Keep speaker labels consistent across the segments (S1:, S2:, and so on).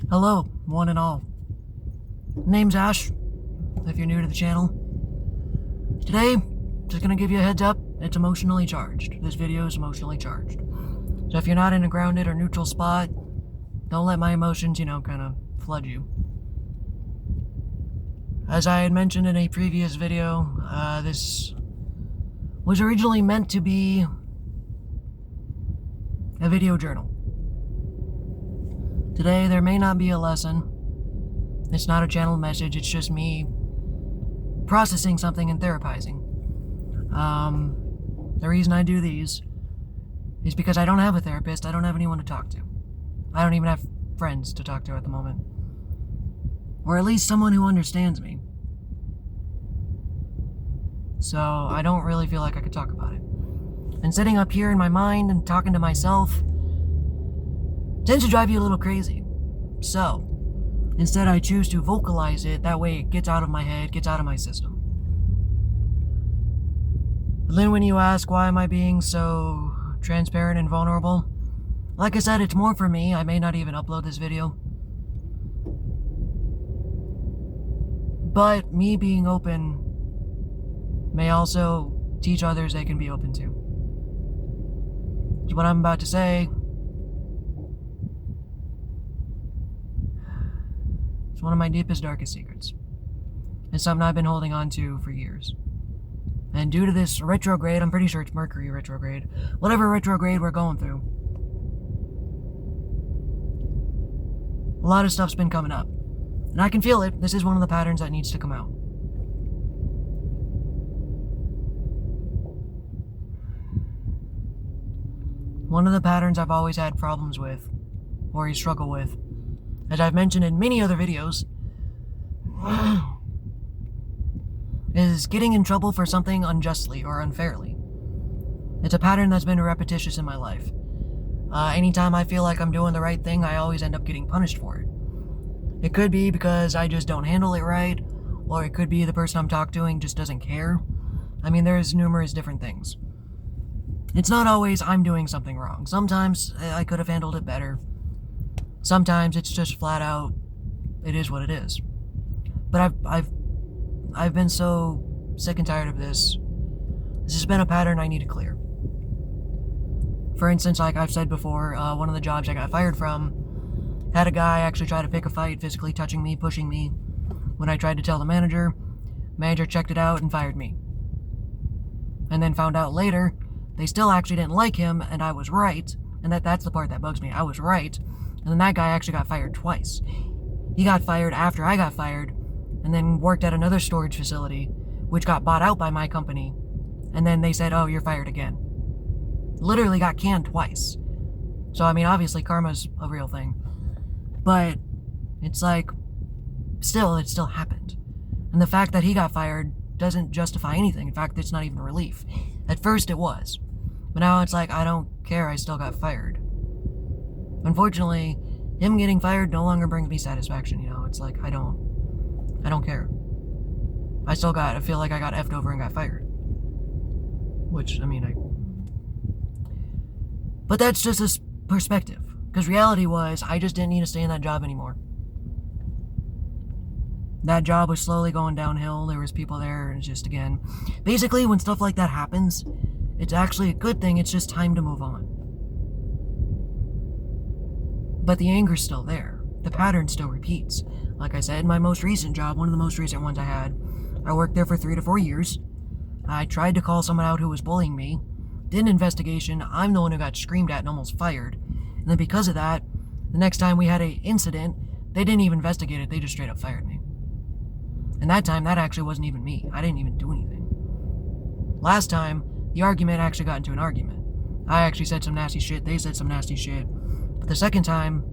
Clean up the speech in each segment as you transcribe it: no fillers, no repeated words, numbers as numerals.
S1: Hello, one and all. Name's Ash, if you're new to the channel. Today, just gonna give you a heads up, it's emotionally charged. This video is emotionally charged. So if you're not in a grounded or neutral spot, don't let my emotions, kind of flood you. As I had mentioned in a previous video, this was originally meant to be a video journal. Today, there may not be a lesson. It's not a channeled message, it's just me processing something and therapizing. The reason I do these is because I don't have a therapist, I don't have anyone to talk to. I don't even have friends to talk to at the moment. Or at least someone who understands me. So I don't really feel like I could talk about it. And sitting up here in my mind and talking to myself tends to drive you a little crazy. So, instead I choose to vocalize it, that way it gets out of my head, gets out of my system. But then when you ask why am I being so transparent and vulnerable, like I said, it's more for me. I may not even upload this video. But me being open may also teach others they can be open too. So what I'm about to say, it's one of my deepest, darkest secrets. It's something I've been holding on to for years. And due to this retrograde, I'm pretty sure it's Mercury retrograde, whatever retrograde we're going through, a lot of stuff's been coming up. And I can feel it. This is one of the patterns that needs to come out. One of the patterns I've always had problems with, or struggle with, as I've mentioned in many other videos, is getting in trouble for something unjustly or unfairly. It's a pattern that's been repetitious in my life. Anytime I feel like I'm doing the right thing, I always end up getting punished for it. It could be because I just don't handle it right, or it could be the person I'm talking to just doesn't care. I mean, there's numerous different things. It's not always I'm doing something wrong. Sometimes I could have handled it better. Sometimes it's just flat out, it is what it is. But I've been so sick and tired of this. This has been a pattern I need to clear. For instance, like I've said before, one of the jobs I got fired from had a guy actually try to pick a fight, physically touching me, pushing me. When I tried to tell the manager checked it out and fired me. And then found out later, they still actually didn't like him, and I was right. And that's the part that bugs me. I was right. And then that guy actually got fired twice. He got fired after I got fired, and then worked at another storage facility, which got bought out by my company. And then they said, oh, you're fired again. Literally got canned twice. So, I mean, obviously karma's a real thing. But it's like, it still happened. And the fact that he got fired doesn't justify anything. In fact, it's not even a relief. At first it was. But now it's like, I don't care, I still got fired. Unfortunately, him getting fired no longer brings me satisfaction, It's like, I don't care. I feel like I got effed over and got fired. Which, But that's just a perspective. Because reality was, I just didn't need to stay in that job anymore. That job was slowly going downhill. There was people there, and it's just, again, basically when stuff like that happens, it's actually a good thing. It's just time to move on. But the anger's still there. The pattern still repeats. Like I said, my most recent job, one of the most recent ones I had, I worked there for 3 to 4 years. I tried to call someone out who was bullying me. Did an investigation. I'm the one who got screamed at and almost fired. And then because of that, the next time we had an incident, they didn't even investigate it. They just straight up fired me. And that time, that actually wasn't even me. I didn't even do anything. Last time, the argument actually got into an argument. I actually said some nasty shit. They said some nasty shit. But the second time,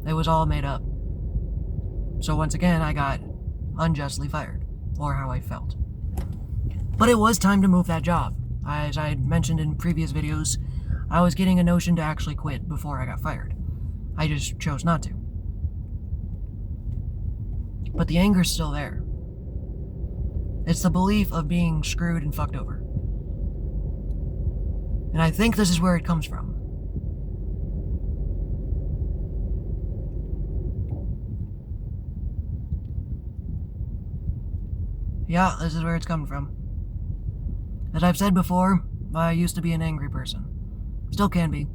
S1: it was all made up. So once again, I got unjustly fired. Or how I felt. But it was time to move that job. As I had mentioned in previous videos, I was getting a notion to actually quit before I got fired. I just chose not to. But the anger's still there. It's the belief of being screwed and fucked over. And I think this is where it comes from. Yeah, this is where it's coming from. As I've said before, I used to be an angry person. Still can be.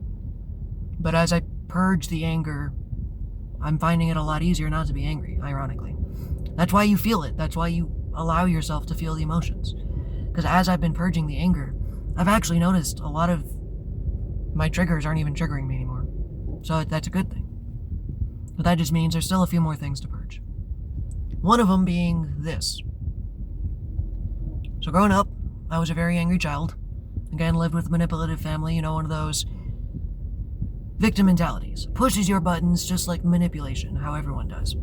S1: But as I purge the anger, I'm finding it a lot easier not to be angry, ironically. That's why you feel it. That's why you allow yourself to feel the emotions. Because as I've been purging the anger, I've actually noticed a lot of my triggers aren't even triggering me anymore. So that's a good thing. But that just means there's still a few more things to purge. One of them being this. So growing up, I was a very angry child. Again, lived with a manipulative family, one of those victim mentalities. Pushes your buttons just like manipulation, how everyone does.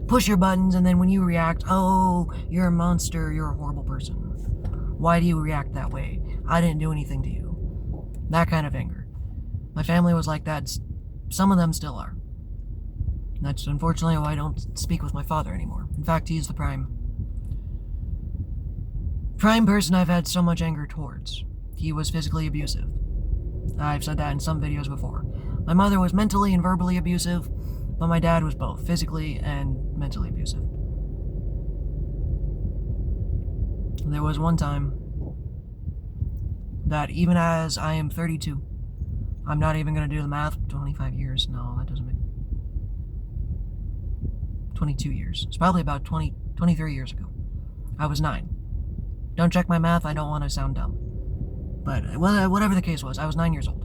S1: Push your buttons, and then when you react, oh, you're a monster, you're a horrible person. Why do you react that way? I didn't do anything to you. That kind of anger. My family was like that. Some of them still are. That's unfortunately why I don't speak with my father anymore. In fact, he's the prime person I've had so much anger towards. He was physically abusive. I've said that in some videos before. My mother was mentally and verbally abusive, but my dad was both physically and mentally abusive. There was one time that even as I am 32, I'm not even going to do the math, 25 years, no, that doesn't make 22 years. It's probably about 23 years ago. I was 9. Don't check my math, I don't want to sound dumb. But whatever the case was, I was 9 years old.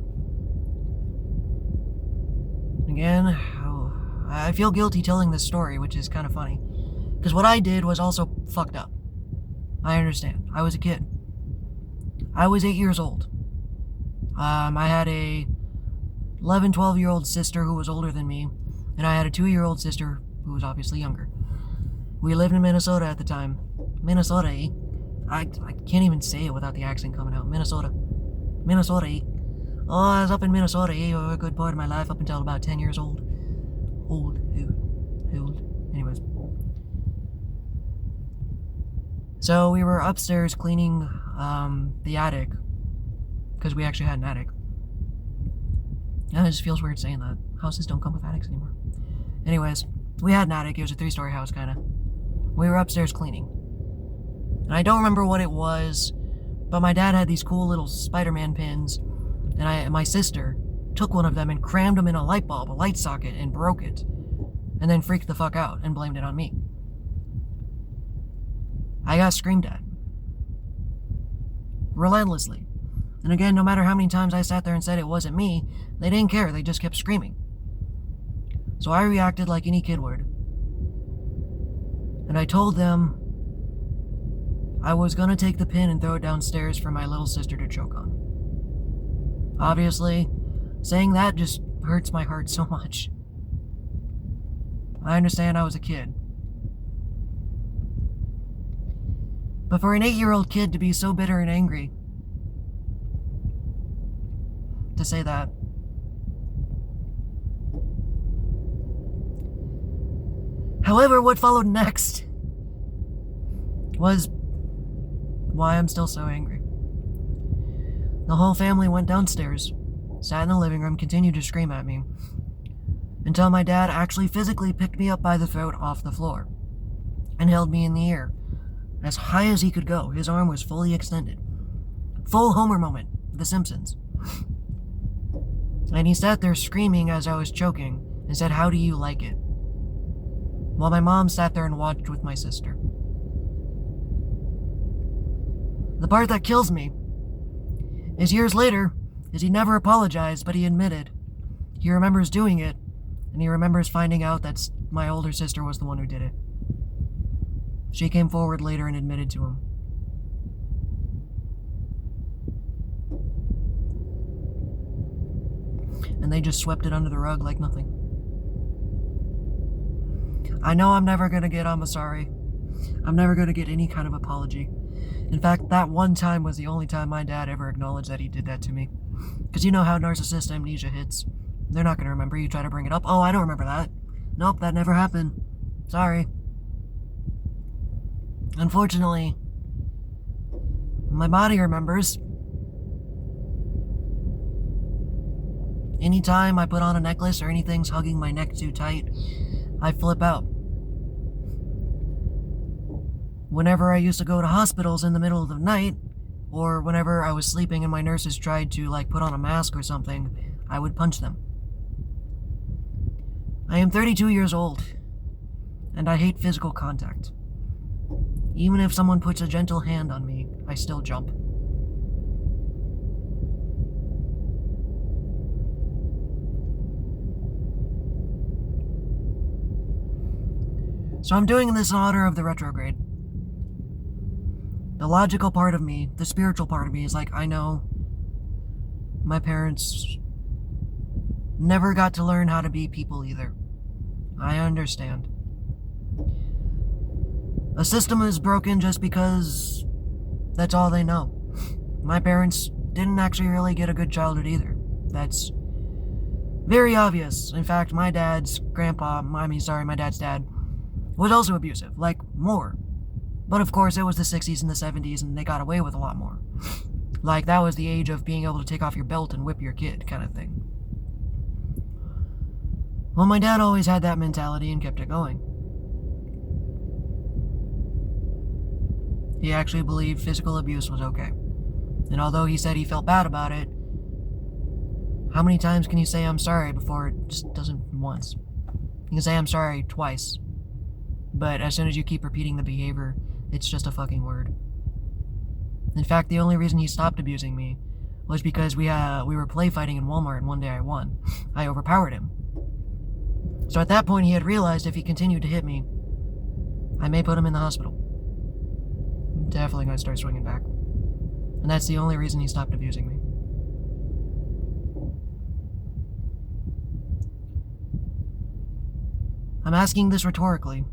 S1: Again, I feel guilty telling this story, which is kind of funny. Because what I did was also fucked up. I understand. I was a kid. I was 8 years old. I had a 11, 12-year-old sister who was older than me, and I had a 2-year-old sister who was obviously younger. We lived in Minnesota at the time. Minnesota, eh? I can't even say it without the accent coming out. Minnesota. Minnesota, eh? Oh, I was up in Minnesota, eh? For a good part of my life up until about 10 years old. Old. Anyways. So we were upstairs cleaning the attic. Because we actually had an attic. Yeah, it just feels weird saying that. Houses don't come with attics anymore. Anyways, we had an attic. It was a 3-story house, kind of. We were upstairs cleaning. And I don't remember what it was, but my dad had these cool little Spider-Man pins, and my sister took one of them and crammed them in a light bulb, a light socket, and broke it. And then freaked the fuck out and blamed it on me. I got screamed at. Relentlessly. And again, no matter how many times I sat there and said it wasn't me, they didn't care, they just kept screaming. So I reacted like any kid would. And I told them I was gonna take the pin and throw it downstairs for my little sister to choke on. Obviously, saying that just hurts my heart so much. I understand I was a kid. But for an 8-year-old kid to be so bitter and angry, to say that. However, what followed next was why I'm still so angry. The whole family went downstairs, sat in the living room, continued to scream at me, until my dad actually physically picked me up by the throat off the floor and held me in the air, as high as he could go. His arm was fully extended. Full Homer moment, The Simpsons. And he sat there screaming as I was choking and said, "How do you like it?" While my mom sat there and watched with my sister. The part that kills me is years later, is he never apologized, but he admitted. He remembers doing it, and he remembers finding out that my older sister was the one who did it. She came forward later and admitted to him. And they just swept it under the rug like nothing. I know I'm never gonna get I'm sorry. I'm never gonna get any kind of apology. In fact, that one time was the only time my dad ever acknowledged that he did that to me. Because you know how narcissist amnesia hits. They're not gonna remember. You try to bring it up. Oh, I don't remember that. Nope, that never happened. Sorry. Unfortunately, my body remembers. Anytime I put on a necklace or anything's hugging my neck too tight, I flip out. Whenever I used to go to hospitals in the middle of the night, or whenever I was sleeping and my nurses tried to, put on a mask or something, I would punch them. I am 32 years old, and I hate physical contact. Even if someone puts a gentle hand on me, I still jump. So I'm doing this in honor of the retrograde. The logical part of me, the spiritual part of me, is I know my parents never got to learn how to be people either. I understand. A system is broken just because that's all they know. My parents didn't actually really get a good childhood either. That's very obvious. In fact, my dad's dad was also abusive, more. But of course, it was the 60s and the 70s, and they got away with a lot more. That was the age of being able to take off your belt and whip your kid, kind of thing. Well, my dad always had that mentality and kept it going. He actually believed physical abuse was okay. And although he said he felt bad about it, how many times can you say I'm sorry before it just doesn't once? You can say I'm sorry twice. But as soon as you keep repeating the behavior, it's just a fucking word. In fact, the only reason he stopped abusing me was because we were play fighting in Walmart, and one day I won. I overpowered him. So at that point, he had realized if he continued to hit me, I may put him in the hospital. I'm definitely going to start swinging back. And that's the only reason he stopped abusing me. I'm asking this rhetorically.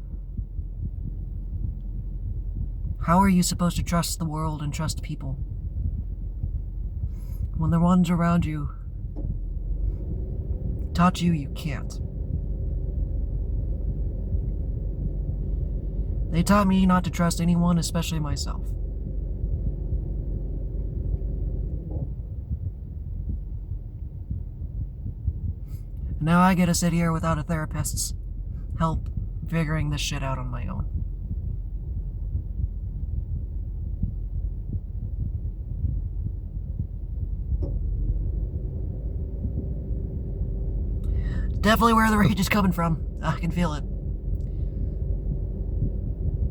S1: How are you supposed to trust the world and trust people when the ones around you taught you can't? They taught me not to trust anyone, especially myself. And now I get to sit here without a therapist's help figuring this shit out on my own. Definitely where the rage is coming from. I can feel it.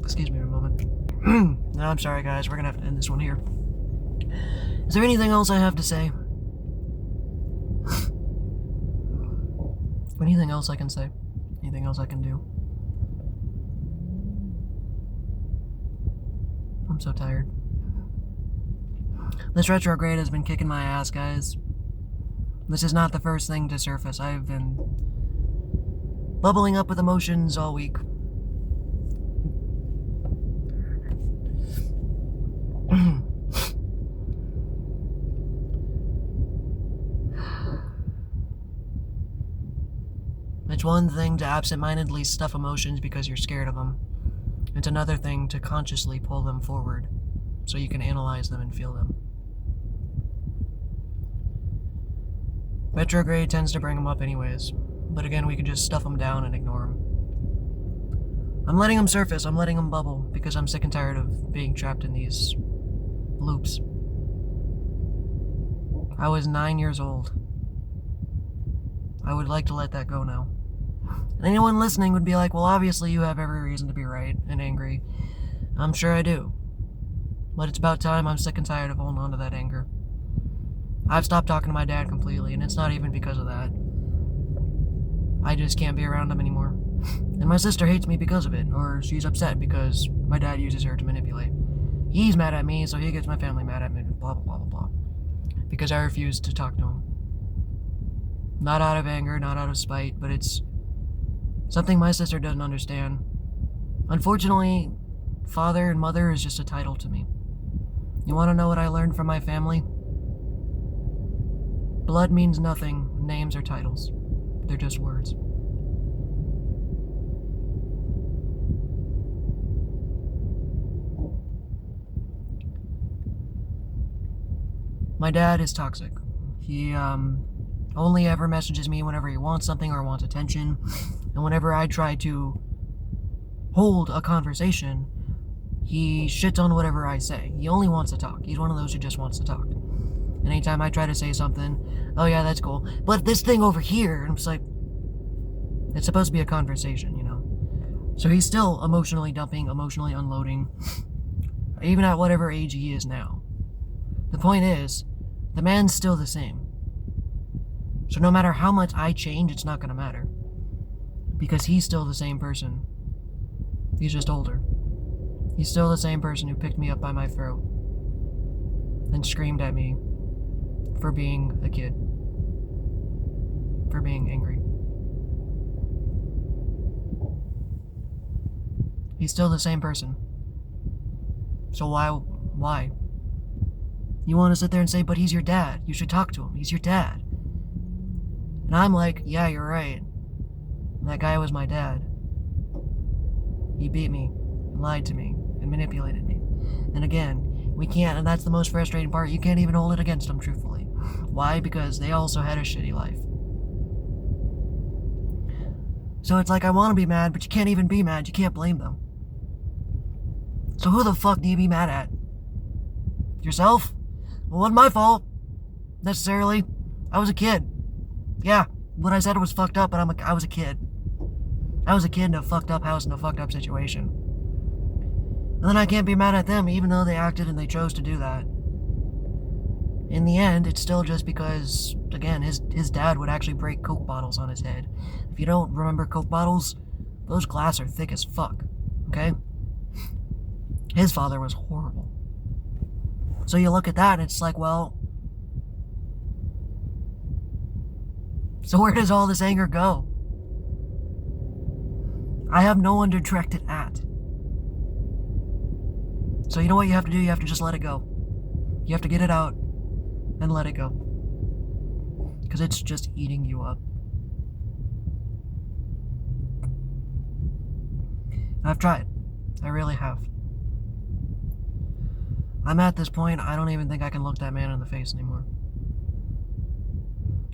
S1: Excuse me for a moment. No, I'm sorry, guys. We're gonna have to end this one here. Is there anything else I have to say? Anything else I can say? Anything else I can do? I'm so tired. This retrograde has been kicking my ass, guys. This is not the first thing to surface. I've been bubbling up with emotions all week. It's one thing to absentmindedly stuff emotions because you're scared of them. It's another thing to consciously pull them forward so you can analyze them and feel them. Retrograde tends to bring them up anyways, but again, we can just stuff them down and ignore them. I'm letting them surface, I'm letting them bubble, because I'm sick and tired of being trapped in these loops. I was 9 years old. I would like to let that go now. And anyone listening would be like, well, obviously you have every reason to be right and angry. I'm sure I do. But it's about time. I'm sick and tired of holding on to that anger. I've stopped talking to my dad completely, and it's not even because of that. I just can't be around him anymore. And my sister hates me because of it, or she's upset because my dad uses her to manipulate. He's mad at me, so he gets my family mad at me, blah, blah, blah, blah, blah. Because I refuse to talk to him. Not out of anger, not out of spite, but it's something my sister doesn't understand. Unfortunately, father and mother is just a title to me. You want to know what I learned from my family? Blood means nothing. Names are titles. They're just words. My dad is toxic. He only ever messages me whenever he wants something or wants attention. And whenever I try to hold a conversation, he shits on whatever I say. He only wants to talk. He's one of those who just wants to talk. And anytime I try to say something, oh yeah, that's cool. But this thing over here, and I'm just like, it's supposed to be a conversation, you know? So he's still emotionally dumping, emotionally unloading, even at whatever age he is now. The point is, the man's still the same. So no matter how much I change, it's not going to matter. Because he's still the same person. He's just older. He's still the same person who picked me up by my throat and screamed at me for being a kid. For being angry. He's still the same person. So why? You want to sit there and say, but he's your dad. You should talk to him. He's your dad. And I'm like, yeah, you're right. That guy was my dad. He beat me, and lied to me, and manipulated me. And again, we can't, and that's the most frustrating part, you can't even hold it against them, truthfully. Why? Because they also had a shitty life. So it's like, I want to be mad, but you can't even be mad. You can't blame them. So who the fuck do you be mad at? Yourself? Well, it wasn't my fault, necessarily. I was a kid. Yeah, what I said was fucked up, but I was a kid. I was a kid in a fucked up house in a fucked up situation. And then I can't be mad at them, even though they acted and they chose to do that. In the end, it's still just because, again, his dad would actually break Coke bottles on his head. If you don't remember Coke bottles, those glass are thick as fuck, okay? His father was horrible. So you look at that and it's like, well, so where does all this anger go? I have no one to direct it at. So you know what you have to do? You have to just let it go. You have to get it out and let it go. Because it's just eating you up. I've tried. I really have. I'm at this point, I don't even think I can look that man in the face anymore.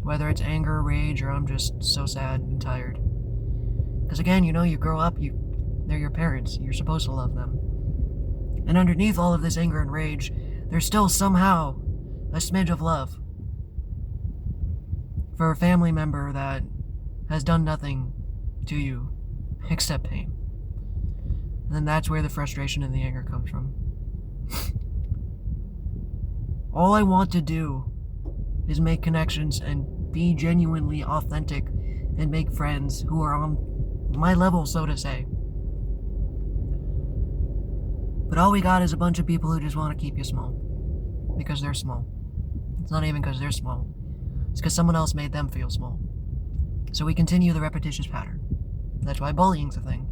S1: Whether it's anger, rage, or I'm just so sad and tired. Because again, you know, you grow up, they're your parents. You're supposed to love them. And underneath all of this anger and rage, there's still somehow a smidge of love for a family member that has done nothing to you except pain. And then that's where the frustration and the anger comes from. All I want to do is make connections and be genuinely authentic and make friends who are on my level, so to say. But all we got is a bunch of people who just want to keep you small. Because they're small. It's not even because they're small. It's because someone else made them feel small. So we continue the repetitious pattern. That's why bullying's a thing.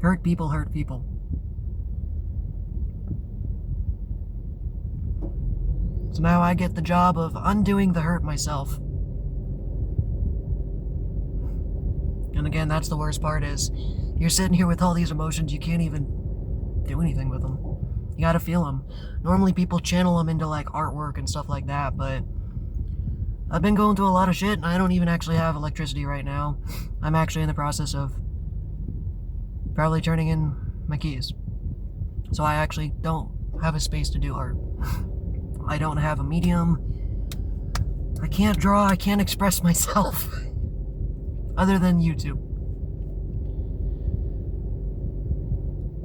S1: Hurt people hurt people. So now I get the job of undoing the hurt myself. And again, that's the worst part is, you're sitting here with all these emotions, you can't even do anything with them. You gotta feel them. Normally people channel them into like artwork and stuff like that, but I've been going through a lot of shit and I don't even actually have electricity right now. I'm actually in the process of probably turning in my keys. So I actually don't have a space to do art. I don't have a medium. I can't draw, I can't express myself. Other than YouTube.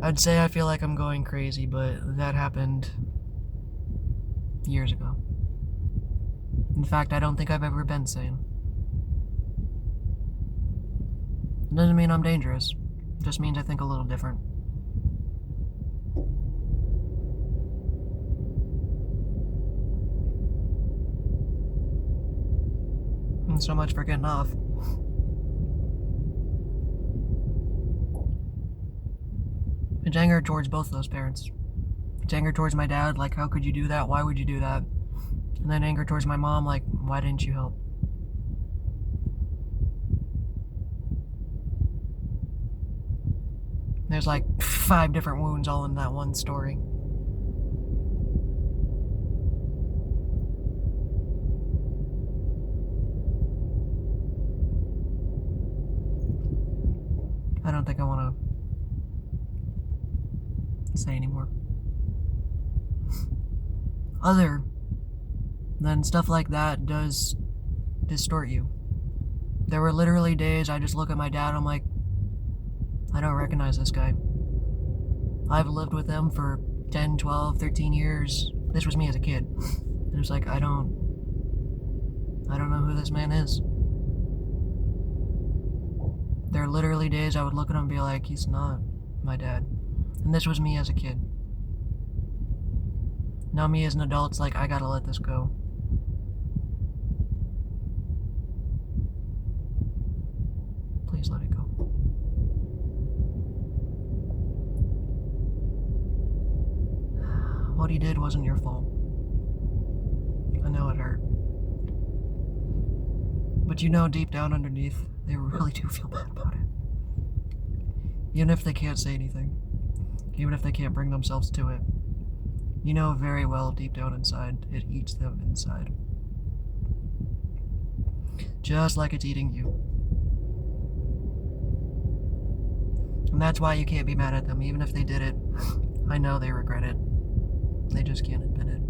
S1: I'd say I feel like I'm going crazy, but that happened years ago. In fact, I don't think I've ever been sane. It doesn't mean I'm dangerous. It just means I think a little different. And so much for getting off. It's anger towards both of those parents. It's anger towards my dad, like, how could you do that? Why would you do that? And then anger towards my mom, like, why didn't you help? There's like 5 different wounds all in that one story. I don't think I want to say anymore. Other than stuff like that does distort you. There were literally days I just look at my dad and I'm like, I don't recognize this guy. I've lived with him for 10, 12, 13 years. This was me as a kid. And it was like, I don't know who this man is. There are literally days I would look at him and be like, he's not my dad. And this was me as a kid. Now me as an adult, it's like, I gotta let this go. Please let it go. What he did wasn't your fault. I know it hurt. But you know deep down underneath, they really do feel bad about it. Even if they can't say anything. Even if they can't bring themselves to it. You know very well deep down inside, it eats them inside. Just like it's eating you. And that's why you can't be mad at them, even if they did it. I know they regret it. They just can't admit it.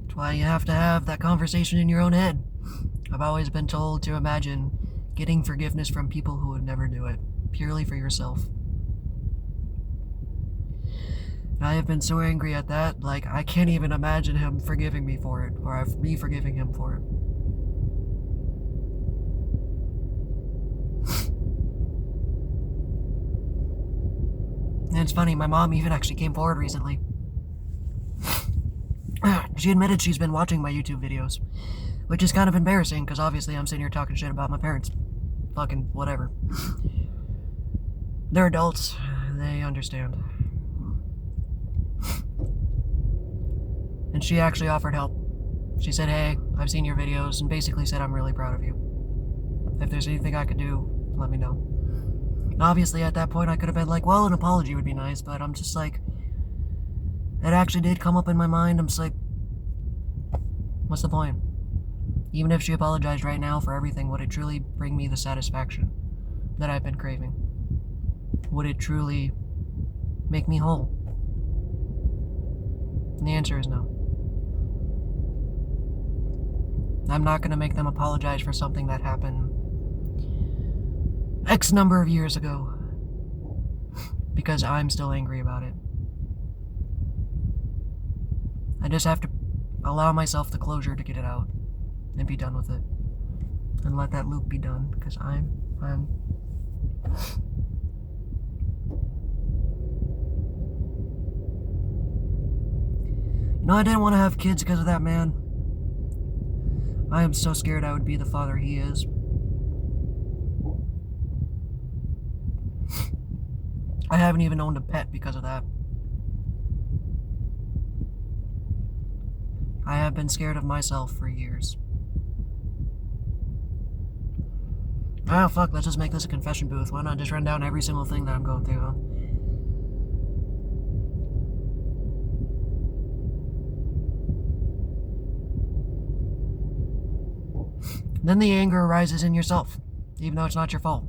S1: That's why you have to have that conversation in your own head. I've always been told to imagine getting forgiveness from people who would never do it, purely for yourself. And I have been so angry at that, like, I can't even imagine him forgiving me for it, or me forgiving him for it. And it's funny, my mom even actually came forward recently. She admitted she's been watching my YouTube videos, which is kind of embarrassing, because obviously I'm sitting here talking shit about my parents. Fucking whatever. They're adults. They understand. And she actually offered help. She said, hey, I've seen your videos, and basically said I'm really proud of you. If there's anything I could do, let me know. And obviously at that point I could have been like, well, an apology would be nice, but I'm just like, it actually did come up in my mind. I'm just like, what's the point? Even if she apologized right now for everything, would it truly bring me the satisfaction that I've been craving? Would it truly make me whole? And the answer is no. I'm not going to make them apologize for something that happened X number of years ago, because I'm still angry about it. I just have to allow myself the closure to get it out and be done with it, and let that loop be done, because I'm you know, I didn't want to have kids because of that man. I am so scared I would be the father he is. I haven't even owned a pet because of that. I have been scared of myself for years. Oh, fuck, let's just make this a confession booth. Why not just run down every single thing that I'm going through, huh? Then the anger arises in yourself, even though it's not your fault.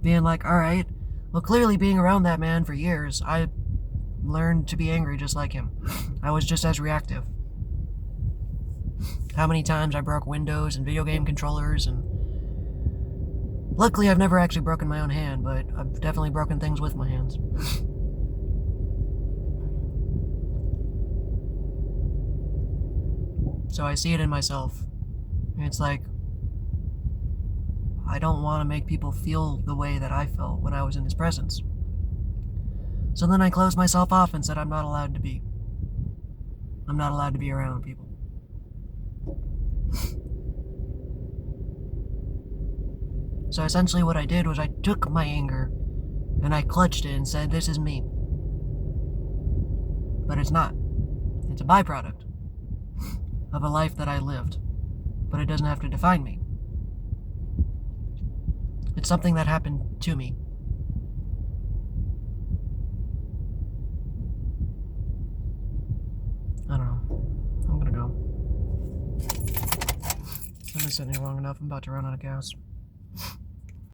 S1: Being like, alright, well, clearly being around that man for years, I learned to be angry just like him. I was just as reactive. How many times I broke windows and video game controllers, and luckily I've never actually broken my own hand, but I've definitely broken things with my hands. So I see it in myself. And it's like, I don't want to make people feel the way that I felt when I was in his presence. So then I closed myself off and said I'm not allowed to be. I'm not allowed to be around people. So essentially what I did was I took my anger and I clutched it and said, this is me. But it's not. It's a byproduct of a life that I lived. But it doesn't have to define me. It's something that happened to me. I don't know. I'm gonna go. I've been sitting here long enough. I'm about to run out of gas.